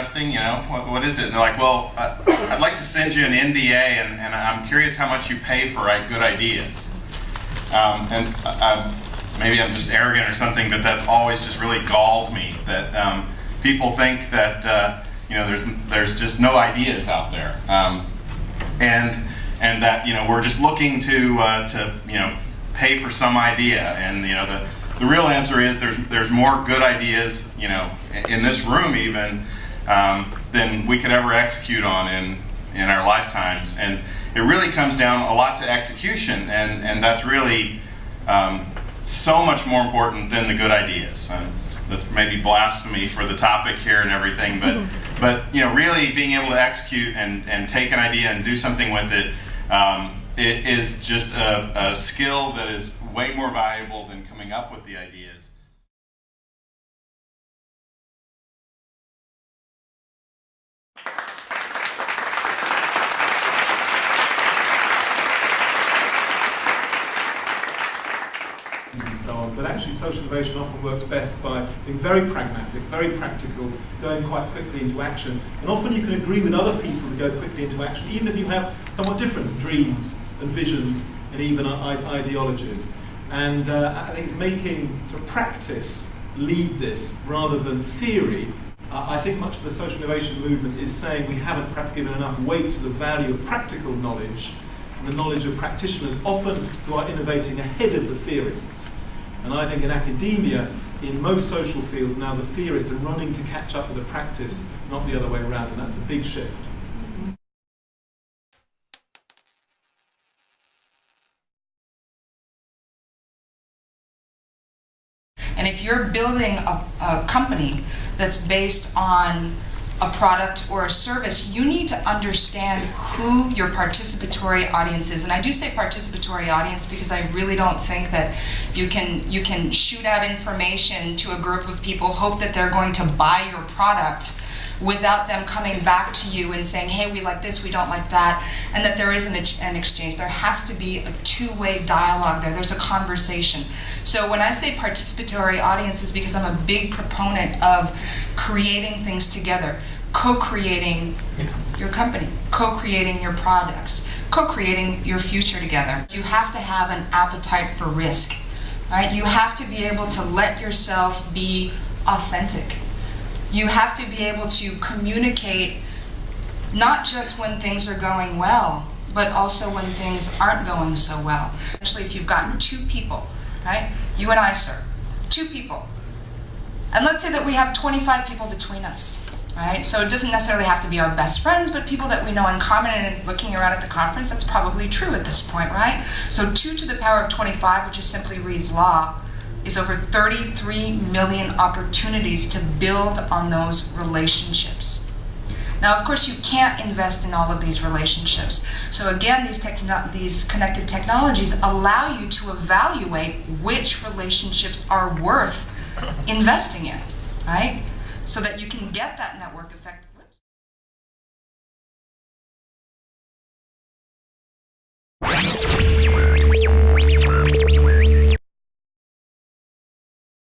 interesting, you know, what is it? And they're like, well, I'd like to send you an NDA, and I'm curious how much you pay for good ideas. Maybe I'm just arrogant or something, but that's always just really galled me, that people think that, you know, there's just no ideas out there. And that, you know, we're just looking to you know, pay for some idea. And, you know, the real answer is there's more good ideas, you know, in this room even, than we could ever execute on in our lifetimes. And it really comes down a lot to execution, and that's really so much more important than the good ideas. That's maybe blasphemy for the topic here and everything, but you know, really being able to execute and take an idea and do something with it, it is just a skill that is way more valuable than coming up with the ideas. And so on. But actually social innovation often works best by being very pragmatic, very practical, going quite quickly into action. And often you can agree with other people to go quickly into action, even if you have somewhat different dreams and visions and even ideologies. And I think it's making sort of practice lead this rather than theory. I think much of the social innovation movement is saying we haven't perhaps given enough weight to the value of practical knowledge, and the knowledge of practitioners often who are innovating ahead of the theorists. And I think in academia, in most social fields now, the theorists are running to catch up with the practice, not the other way around, and that's a big shift. And if you're building a company that's based on a product or a service, you need to understand who your participatory audience is. And I do say participatory audience because I really don't think that you can shoot out information to a group of people, hope that they're going to buy your product without them coming back to you and saying, hey, we like this, we don't like that, and that there isn't an exchange. There has to be a two-way dialogue there. There's a conversation. So when I say participatory audiences, because I'm a big proponent of creating things together, co-creating your company, co-creating your products, co-creating your future together. You have to have an appetite for risk, right? You have to be able to let yourself be authentic. You have to be able to communicate not just when things are going well, but also when things aren't going so well. Especially if you've got two people, right? You and I, sir, two people. And let's say that we have 25 people between us, right? So it doesn't necessarily have to be our best friends, but people that we know in common. And looking around at the conference, that's probably true at this point, right? So 2 to the power of 25, which is simply Reed's law, is over 33 million opportunities to build on those relationships. Now, of course, you can't invest in all of these relationships. So again, these connected technologies allow you to evaluate which relationships are worth investing in, right? So that you can get that network effect. Whoops.